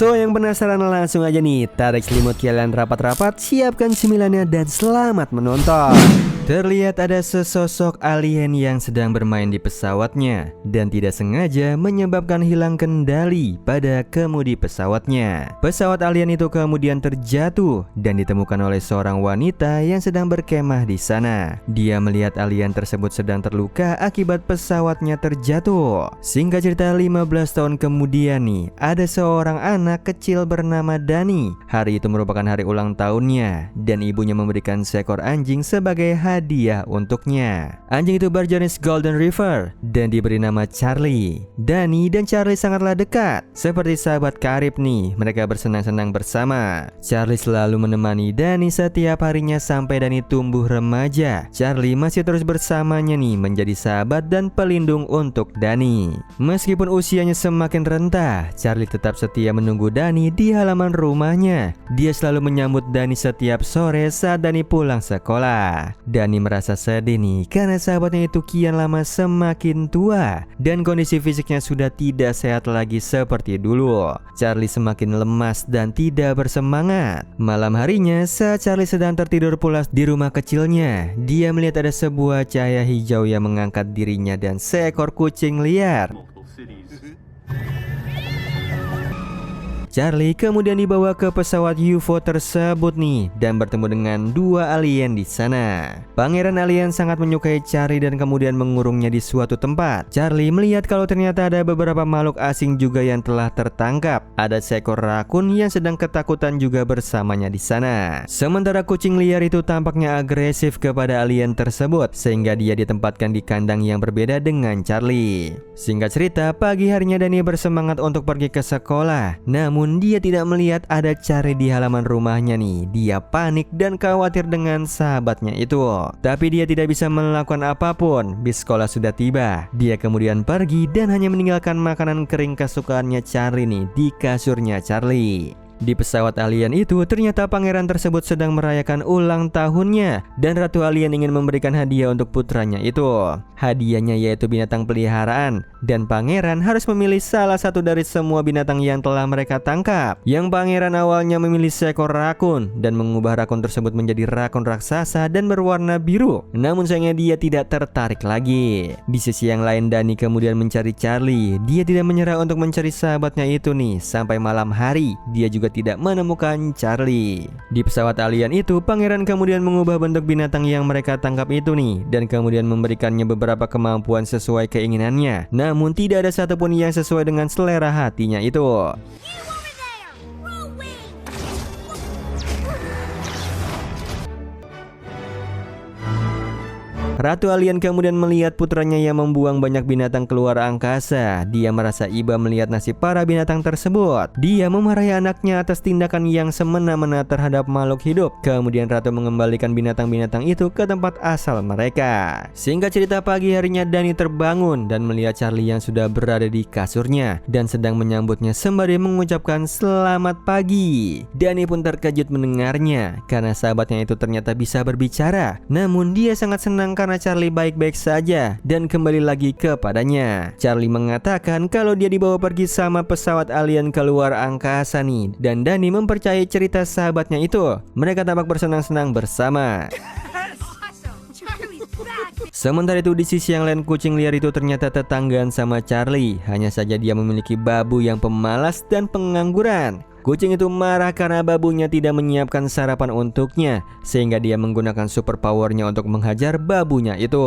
So yang penasaran langsung aja nih, tarik selimut kalian rapat-rapat, siapkan cemilannya dan selamat menonton. Terlihat ada sesosok alien yang sedang bermain di pesawatnya dan tidak sengaja menyebabkan hilang kendali pada kemudi pesawatnya. Pesawat alien itu kemudian terjatuh dan ditemukan oleh seorang wanita yang sedang berkemah di sana. Dia melihat alien tersebut sedang terluka akibat pesawatnya terjatuh. Singkat cerita, 15 tahun kemudian nih, ada seorang anak kecil bernama Dani. Hari itu merupakan hari ulang tahunnya dan ibunya memberikan seekor anjing sebagai hadiah untuknya. Anjing itu berjenis Golden Retriever dan diberi nama Charlie. Dani dan Charlie sangatlah dekat, seperti sahabat karib nih. Mereka bersenang-senang bersama. Charlie selalu menemani Dani setiap harinya sampai Dani tumbuh remaja. Charlie masih terus bersamanya nih, menjadi sahabat dan pelindung untuk Dani. Meskipun usianya semakin renta, Charlie tetap setia menunggu Dani di halaman rumahnya. Dia selalu menyambut Dani setiap sore saat Dani pulang sekolah. Dani merasa sedih nih karena sahabatnya itu kian lama semakin tua dan kondisi fisiknya sudah tidak sehat lagi seperti dulu. Charlie semakin lemas dan tidak bersemangat. Malam harinya saat Charlie sedang tertidur pulas di rumah kecilnya, dia melihat ada sebuah cahaya hijau yang mengangkat dirinya dan seekor kucing liar. Charlie kemudian dibawa ke pesawat UFO tersebut nih dan bertemu dengan dua alien di sana. Pangeran alien sangat menyukai Charlie dan kemudian mengurungnya di suatu tempat. Charlie melihat kalau ternyata ada beberapa makhluk asing juga yang telah tertangkap. Ada seekor rakun yang sedang ketakutan juga bersamanya di sana. Sementara kucing liar itu tampaknya agresif kepada alien tersebut sehingga dia ditempatkan di kandang yang berbeda dengan Charlie. Singkat cerita, pagi harinya Dani bersemangat untuk pergi ke sekolah. Namun dia tidak melihat ada Charlie di halaman rumahnya nih. Dia panik dan khawatir dengan sahabatnya itu. Tapi dia tidak bisa melakukan apapun. Bis sekolah sudah tiba. Dia kemudian pergi dan hanya meninggalkan makanan kering kesukaannya Charlie nih di kasurnya Charlie. Di pesawat alien itu ternyata pangeran tersebut sedang merayakan ulang tahunnya dan ratu alien ingin memberikan hadiah untuk putranya itu. Hadiahnya yaitu binatang peliharaan dan pangeran harus memilih salah satu dari semua binatang yang telah mereka tangkap. Yang pangeran awalnya memilih seekor rakun dan mengubah rakun tersebut menjadi rakun raksasa dan berwarna biru. Namun sayangnya dia tidak tertarik lagi. Di sisi yang lain, Dani kemudian mencari Charlie. Dia tidak menyerah untuk mencari sahabatnya itu nih sampai malam hari. Dia juga tidak menemukan Charlie. Di pesawat alien itu, pangeran kemudian mengubah bentuk binatang yang mereka tangkap itu nih dan kemudian memberikannya beberapa kemampuan sesuai keinginannya. Namun tidak ada satupun yang sesuai dengan selera hatinya itu. Ratu alien kemudian melihat putranya yang membuang banyak binatang keluar angkasa. Dia merasa iba melihat nasib para binatang tersebut. Dia memarahi anaknya atas tindakan yang semena-mena terhadap makhluk hidup. Kemudian ratu mengembalikan binatang-binatang itu ke tempat asal mereka. Singkat cerita, pagi harinya Dani terbangun dan melihat Charlie yang sudah berada di kasurnya dan sedang menyambutnya sembari mengucapkan selamat pagi. Dani pun terkejut mendengarnya karena sahabatnya itu ternyata bisa berbicara. Namun dia sangat senang karena Charlie baik-baik saja dan kembali lagi kepadanya. Charlie mengatakan kalau dia dibawa pergi sama pesawat alien keluar angkasa nih dan Dani mempercayai cerita sahabatnya itu. Mereka tampak bersenang-senang bersama. Sementara itu di sisi yang lain, kucing liar itu ternyata tetanggaan sama Charlie. Hanya saja dia memiliki babu yang pemalas dan pengangguran. Kucing itu marah karena babunya tidak menyiapkan sarapan untuknya, sehingga dia menggunakan super powernya untuk menghajar babunya itu.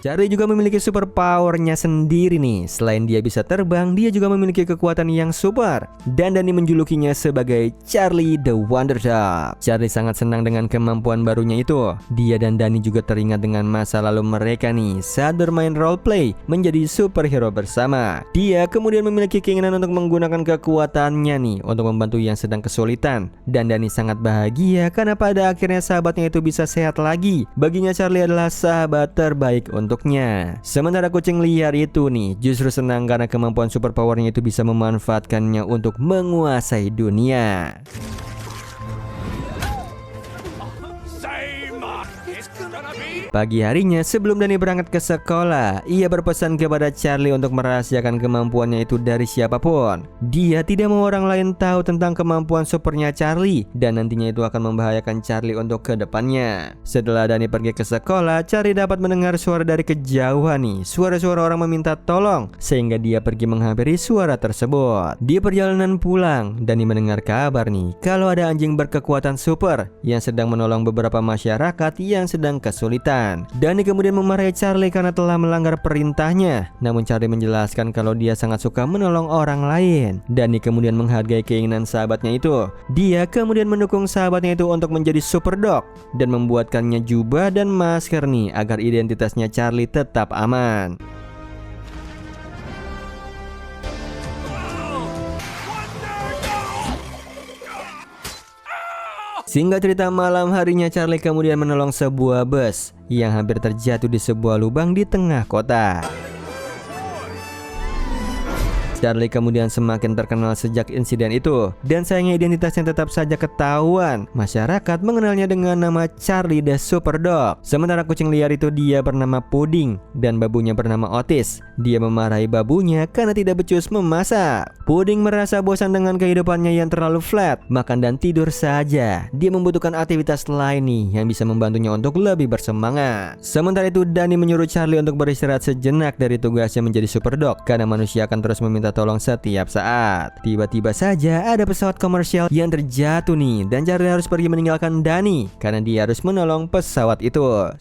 Charlie juga memiliki super powernya sendiri nih. Selain dia bisa terbang, dia juga memiliki kekuatan yang super. Dan Dani menjulukinya sebagai Charlie the Wonder Dog. Charlie sangat senang dengan kemampuan barunya itu. Dia dan Dani juga teringat dengan masa lalu mereka nih saat bermain roleplay menjadi superhero bersama. Dia kemudian memiliki keinginan untuk menggunakan kekuatannya nih untuk membantu yang sedang kesulitan. Dan Dani sangat bahagia karena pada akhirnya sahabatnya itu bisa sehat lagi. Baginya Charlie adalah sahabat terbaik untuknya. Sementara kucing liar itu nih justru senang karena kemampuan superpowernya itu bisa memanfaatkannya untuk menguasai dunia. Pagi harinya sebelum Danny berangkat ke sekolah, ia berpesan kepada Charlie untuk merahasiakan kemampuannya itu dari siapapun. Dia tidak mau orang lain tahu tentang kemampuan supernya Charlie dan nantinya itu akan membahayakan Charlie untuk kedepannya. Setelah Danny pergi ke sekolah, Charlie dapat mendengar suara dari kejauhan nih, suara-suara orang meminta tolong, sehingga dia pergi menghampiri suara tersebut. Di perjalanan pulang, Danny mendengar kabar nih kalau ada anjing berkekuatan super yang sedang menolong beberapa masyarakat yang sedang kesulitan. Danny kemudian memarahi Charlie karena telah melanggar perintahnya. Namun Charlie menjelaskan kalau dia sangat suka menolong orang lain. Danny kemudian menghargai keinginan sahabatnya itu. Dia kemudian mendukung sahabatnya itu untuk menjadi super dog dan membuatkannya jubah dan masker nih agar identitasnya Charlie tetap aman. Singkat cerita, malam harinya Charlie kemudian menolong sebuah bus yang hampir terjatuh di sebuah lubang di tengah kota. Charlie kemudian semakin terkenal sejak insiden itu, dan sayangnya identitasnya tetap saja ketahuan. Masyarakat mengenalnya dengan nama Charlie the Super Dog. Sementara kucing liar itu dia bernama Pudding dan babunya bernama Otis. Dia memarahi babunya karena tidak becus memasak. Pudding merasa bosan dengan kehidupannya yang terlalu flat, makan dan tidur saja. Dia membutuhkan aktivitas lain nih yang bisa membantunya untuk lebih bersemangat. Sementara itu Danny menyuruh Charlie untuk beristirahat sejenak dari tugasnya menjadi Super Dog karena manusia akan terus meminta tolong setiap saat. Tiba-tiba saja ada pesawat komersial yang terjatuh nih dan Charlie harus pergi meninggalkan Danny karena dia harus menolong pesawat itu.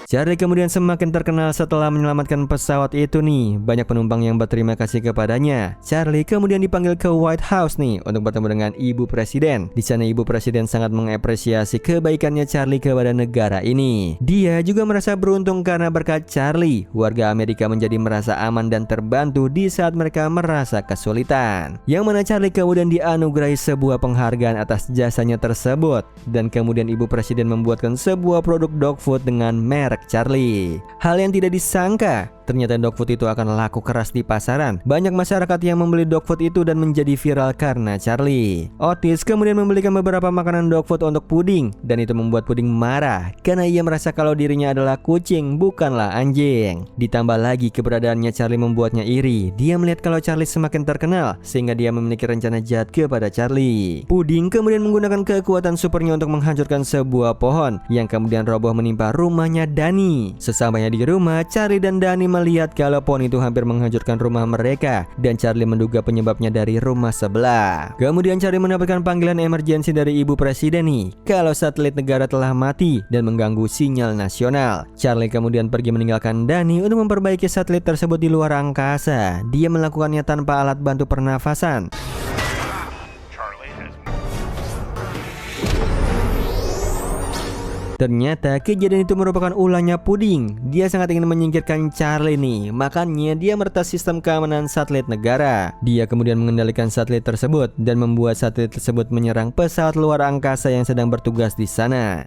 Charlie kemudian semakin terkenal setelah menyelamatkan pesawat itu nih. Banyak penumpang yang berterima kasih kepadanya. Charlie kemudian dipanggil ke White House nih untuk bertemu dengan Ibu Presiden. Di sana Ibu Presiden sangat mengapresiasi kebaikannya Charlie kepada negara ini. Dia juga merasa beruntung karena berkat Charlie, warga Amerika menjadi merasa aman dan terbantu di saat mereka merasa kesulitan. Yang mana Charlie kemudian dianugerahi sebuah penghargaan atas jasanya tersebut. Dan kemudian Ibu Presiden membuatkan sebuah produk dog food dengan merek Charlie. Hal yang tidak disangka, ternyata dog food itu akan laku keras di pasaran. Banyak masyarakat yang membeli dog food itu dan menjadi viral karena Charlie. Otis kemudian membelikan beberapa makanan dog food untuk Pudding dan itu membuat Pudding marah karena ia merasa kalau dirinya adalah kucing, bukanlah anjing. Ditambah lagi keberadaannya Charlie membuatnya iri. Dia melihat kalau Charlie semakin terkenal sehingga dia memiliki rencana jahat kepada Charlie. Pudding kemudian menggunakan kekuatan supernya untuk menghancurkan sebuah pohon yang kemudian roboh menimpa rumahnya Danny. Sesampainya di rumah, Charlie dan Danny melihat kalau pohon itu hampir menghancurkan rumah mereka dan Charlie menduga penyebabnya dari rumah sebelah. Kemudian Charlie mendapatkan panggilan emergensi dari Ibu Presiden nih kalau satelit negara telah mati dan mengganggu sinyal nasional. Charlie kemudian pergi meninggalkan Danny untuk memperbaiki satelit tersebut di luar angkasa. Dia melakukannya tanpa alat bantu pernafasan. Ternyata kejadian itu merupakan ulahnya Pudding. Dia sangat ingin menyingkirkan Charlie nih, makanya dia meretas sistem keamanan satelit negara. Dia kemudian mengendalikan satelit tersebut dan membuat satelit tersebut menyerang pesawat luar angkasa yang sedang bertugas di sana.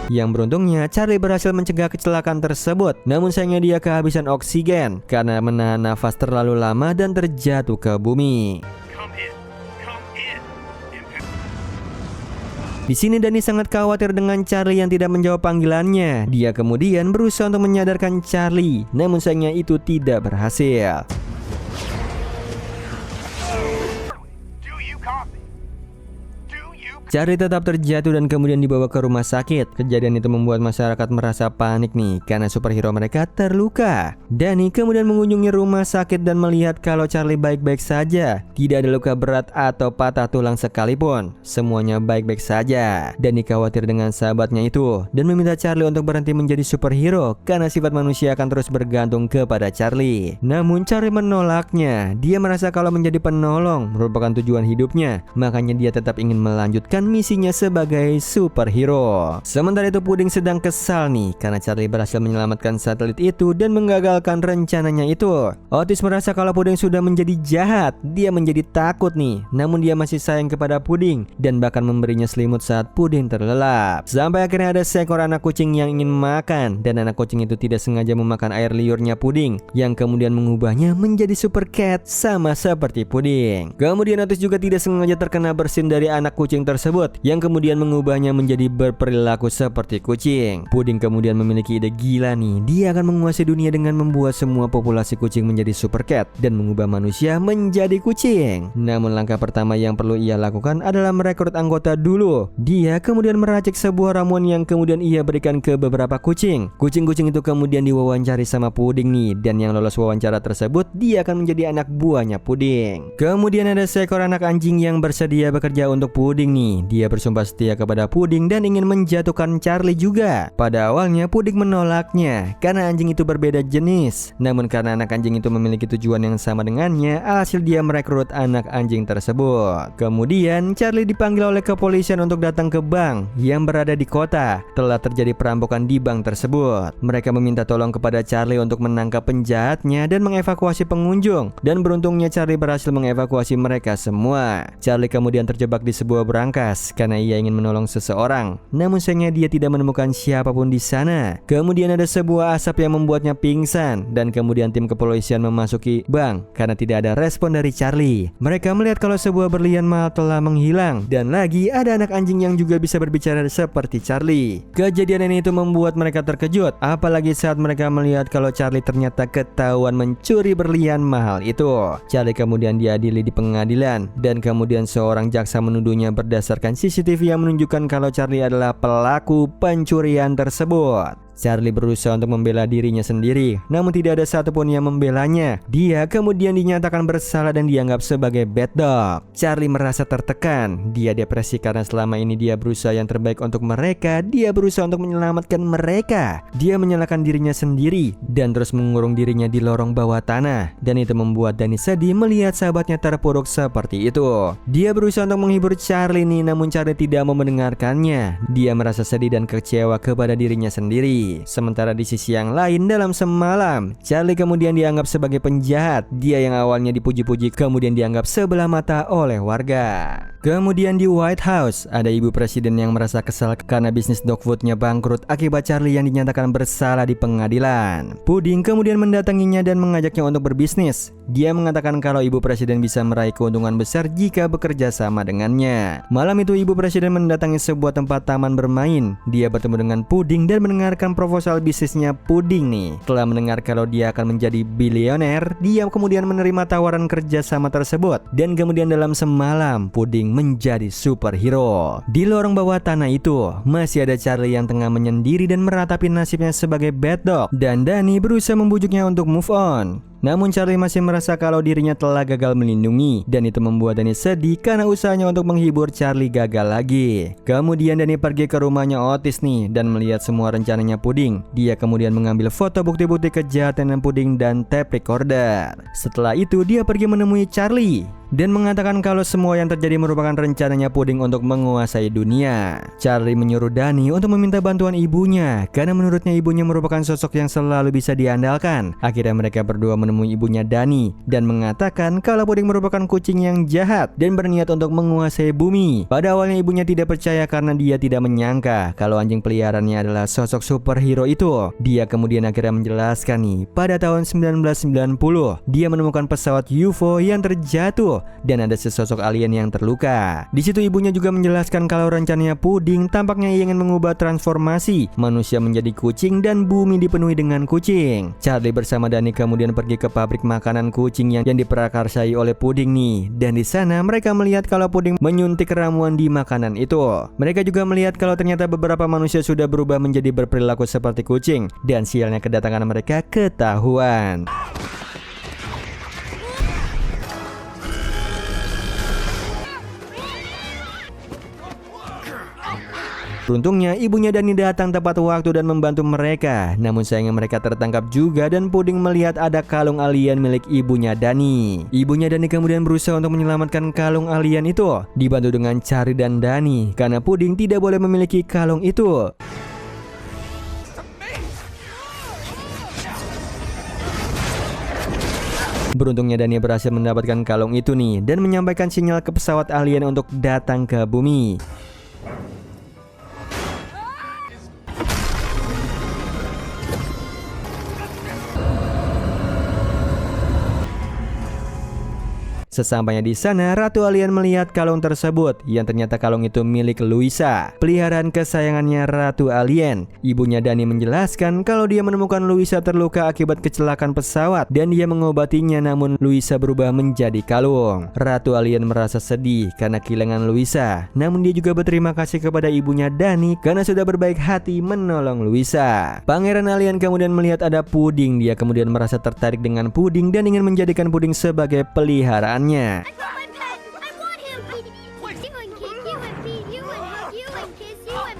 Yang beruntungnya Charlie berhasil mencegah kecelakaan tersebut. Namun sayangnya dia kehabisan oksigen karena menahan nafas terlalu lama dan terjatuh ke bumi. Di sini Danny sangat khawatir dengan Charlie yang tidak menjawab panggilannya. Dia kemudian berusaha untuk menyadarkan Charlie, namun sayangnya itu tidak berhasil. Charlie tetap terjatuh dan kemudian dibawa ke rumah sakit. Kejadian itu membuat masyarakat merasa panik nih karena superhero mereka terluka. Danny kemudian mengunjungi rumah sakit dan melihat kalau Charlie baik-baik saja. Tidak ada luka berat atau patah tulang sekalipun. Semuanya baik-baik saja. Danny khawatir dengan sahabatnya itu dan meminta Charlie untuk berhenti menjadi superhero karena sifat manusia akan terus bergantung kepada Charlie. Namun Charlie menolaknya. Dia merasa kalau menjadi penolong merupakan tujuan hidupnya, makanya dia tetap ingin melanjutkan menjalankan misinya sebagai superhero. Sementara itu Puding sedang kesal nih karena Charlie berhasil menyelamatkan satelit itu dan menggagalkan rencananya itu. Otis merasa kalau Puding sudah menjadi jahat. Dia menjadi takut nih, namun dia masih sayang kepada Puding dan bahkan memberinya selimut saat Puding terlelap. Sampai akhirnya ada seekor anak kucing yang ingin makan, dan anak kucing itu tidak sengaja memakan air liurnya Puding yang kemudian mengubahnya menjadi super cat sama seperti Puding. Kemudian Otis juga tidak sengaja terkena bersin dari anak kucing tersebut yang kemudian mengubahnya menjadi berperilaku seperti kucing. Puding kemudian memiliki ide gila nih. Dia akan menguasai dunia dengan membuat semua populasi kucing menjadi super cat dan mengubah manusia menjadi kucing. Namun langkah pertama yang perlu ia lakukan adalah merekrut anggota dulu. Dia kemudian meracik sebuah ramuan yang kemudian ia berikan ke beberapa kucing. Kucing-kucing itu kemudian diwawancari sama Puding nih, dan yang lolos wawancara tersebut dia akan menjadi anak buahnya Puding. Kemudian ada seekor anak anjing yang bersedia bekerja untuk Puding nih. Dia bersumpah setia kepada Puding dan ingin menjatuhkan Charlie juga. Pada awalnya Puding menolaknya karena anjing itu berbeda jenis. Namun karena anak anjing itu memiliki tujuan yang sama dengannya, alhasil dia merekrut anak anjing tersebut. Kemudian Charlie dipanggil oleh kepolisian untuk datang ke bank yang berada di kota. Telah terjadi perampokan di bank tersebut. Mereka meminta tolong kepada Charlie untuk menangkap penjahatnya dan mengevakuasi pengunjung. Dan beruntungnya Charlie berhasil mengevakuasi mereka semua. Charlie kemudian terjebak di sebuah brankas karena ia ingin menolong seseorang. Namun sayangnya dia tidak menemukan siapapun di sana. Kemudian ada sebuah asap yang membuatnya pingsan, dan kemudian tim kepolisian memasuki bank karena tidak ada respon dari Charlie. Mereka melihat kalau sebuah berlian mahal telah menghilang, dan lagi ada anak anjing yang juga bisa berbicara seperti Charlie. Kejadian ini itu membuat mereka terkejut, apalagi saat mereka melihat kalau Charlie ternyata ketahuan mencuri berlian mahal itu. Charlie kemudian diadili di pengadilan, dan kemudian seorang jaksa menuduhnya berdasarkan CCTV yang menunjukkan kalau Charlie adalah pelaku pencurian tersebut. Charlie berusaha untuk membela dirinya sendiri, namun tidak ada satupun yang membelanya. Dia kemudian dinyatakan bersalah dan dianggap sebagai bad dog. Charlie merasa tertekan. Dia depresi karena selama ini dia berusaha yang terbaik untuk mereka. Dia berusaha untuk menyelamatkan mereka. Dia menyalahkan dirinya sendiri dan terus mengurung dirinya di lorong bawah tanah. Dan itu membuat Danny sedih melihat sahabatnya terpuruk seperti itu. Dia berusaha untuk menghibur Charlie nih, namun Charlie tidak mau mendengarkannya. Dia merasa sedih dan kecewa kepada dirinya sendiri. Sementara di sisi yang lain, dalam semalam Charlie kemudian dianggap sebagai penjahat. Dia yang awalnya dipuji-puji kemudian dianggap sebelah mata oleh warga. Kemudian di White House ada ibu presiden yang merasa kesal karena bisnis dog foodnya bangkrut akibat Charlie yang dinyatakan bersalah di pengadilan. Puding kemudian mendatanginya dan mengajaknya untuk berbisnis. Dia mengatakan kalau ibu presiden bisa meraih keuntungan besar jika bekerja sama dengannya. Malam itu ibu presiden mendatangi sebuah tempat taman bermain. Dia bertemu dengan Puding dan mendengarkan proposal bisnisnya Puding nih. Setelah mendengar kalau dia akan menjadi bilioner, dia kemudian menerima tawaran kerja sama tersebut. Dan kemudian dalam semalam Puding menjadi superhero. Di lorong bawah tanah itu masih ada Charlie yang tengah menyendiri dan meratapi nasibnya sebagai bad dog, dan Danny berusaha membujuknya untuk move on. Namun Charlie masih merasa kalau dirinya telah gagal melindungi, dan itu membuat Danny sedih karena usahanya untuk menghibur Charlie gagal lagi. Kemudian Danny pergi ke rumahnya Otis nih dan melihat semua rencananya Puding. Dia kemudian mengambil foto bukti-bukti kejahatan Puding dan tape recorder. Setelah itu dia pergi menemui Charlie dan mengatakan kalau semua yang terjadi merupakan rencananya Puding untuk menguasai dunia. Charlie menyuruh Danny untuk meminta bantuan ibunya karena menurutnya ibunya merupakan sosok yang selalu bisa diandalkan. Akhirnya mereka berdua menemui ibunya Danny dan mengatakan kalau Puding merupakan kucing yang jahat dan berniat untuk menguasai bumi. Pada awalnya ibunya tidak percaya karena dia tidak menyangka kalau anjing peliharaannya adalah sosok superhero itu. Dia kemudian akhirnya menjelaskan nih, pada tahun 1990 dia menemukan pesawat UFO yang terjatuh dan ada sesosok alien yang terluka. Di situ ibunya juga menjelaskan kalau rencananya Puding tampaknya ingin mengubah transformasi manusia menjadi kucing dan bumi dipenuhi dengan kucing. Charlie bersama Danny kemudian pergi ke pabrik makanan kucing yang diprakarsai oleh Puding nih, dan di sana mereka melihat kalau Puding menyuntik ramuan di makanan itu. Mereka juga melihat kalau ternyata beberapa manusia sudah berubah menjadi berperilaku seperti kucing, dan sialnya kedatangan mereka ketahuan. Beruntungnya ibunya Dani datang tepat waktu dan membantu mereka. Namun sayangnya mereka tertangkap juga dan Puding melihat ada kalung alien milik ibunya Dani. Ibunya Dani kemudian berusaha untuk menyelamatkan kalung alien itu, dibantu dengan Charlie dan Dani karena Puding tidak boleh memiliki kalung itu. Beruntungnya Dani berhasil mendapatkan kalung itu nih dan menyampaikan sinyal ke pesawat alien untuk datang ke bumi. Sesampainya di sana, Ratu Alien melihat kalung tersebut yang ternyata kalung itu milik Louisa, peliharaan kesayangannya Ratu Alien. Ibunya Dani menjelaskan kalau dia menemukan Louisa terluka akibat kecelakaan pesawat dan dia mengobatinya, namun Louisa berubah menjadi kalung. Ratu Alien merasa sedih karena kehilangan Louisa, namun dia juga berterima kasih kepada ibunya Dani karena sudah berbaik hati menolong Louisa. Pangeran Alien kemudian melihat ada Puding. Dia kemudian merasa tertarik dengan Puding dan ingin menjadikan Puding sebagai peliharaannya.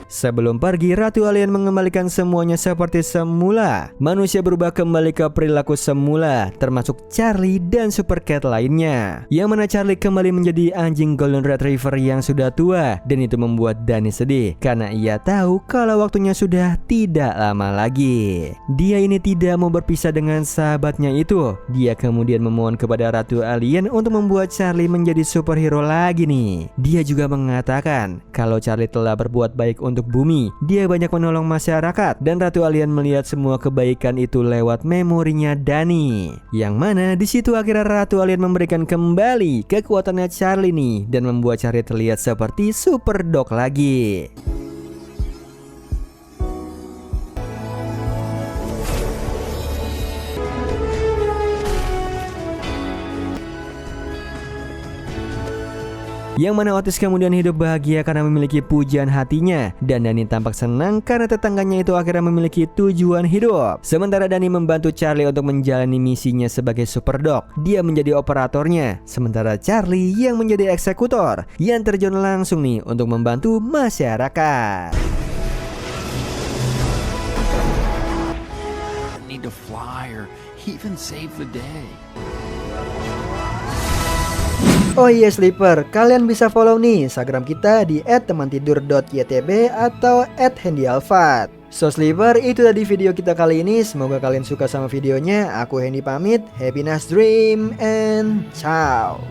Sebelum pergi, Ratu Alien mengembalikan semuanya seperti semula. Manusia berubah kembali ke perilaku semula, termasuk Charlie dan Super Cat lainnya. Yang mana Charlie kembali menjadi anjing Golden Retriever yang sudah tua, dan itu membuat Dani sedih karena ia tahu kalau waktunya sudah tidak lama lagi. Dia ini tidak mau berpisah dengan sahabatnya itu. Dia kemudian memohon kepada Ratu Alien untuk membuat Charlie menjadi superhero lagi nih. Dia juga mengatakan kalau Charlie telah berbuat baik untuk bumi, dia banyak menolong masyarakat, dan Ratu Alien melihat semua kebaikan itu lewat memorinya Dani. Yang mana di situ akhirnya Ratu Alien memberikan kembali kekuatannya Charlie nih dan membuat Charlie terlihat seperti super dog lagi. Yang mana Otis kemudian hidup bahagia karena memiliki pujian hatinya, dan Dani tampak senang karena tetangganya itu akhirnya memiliki tujuan hidup. Sementara Dani membantu Charlie untuk menjalani misinya sebagai superdog. Dia menjadi operatornya, sementara Charlie yang menjadi eksekutor yang terjun langsung nih untuk membantu masyarakat. Need to fly or even save the day. Oh iya Sleeper, kalian bisa follow nih Instagram kita di @temantidur.ytb atau @handyalfat. So Sleeper, itu tadi video kita kali ini. Semoga kalian suka sama videonya. Aku Hendy pamit. Happy nice dream and ciao.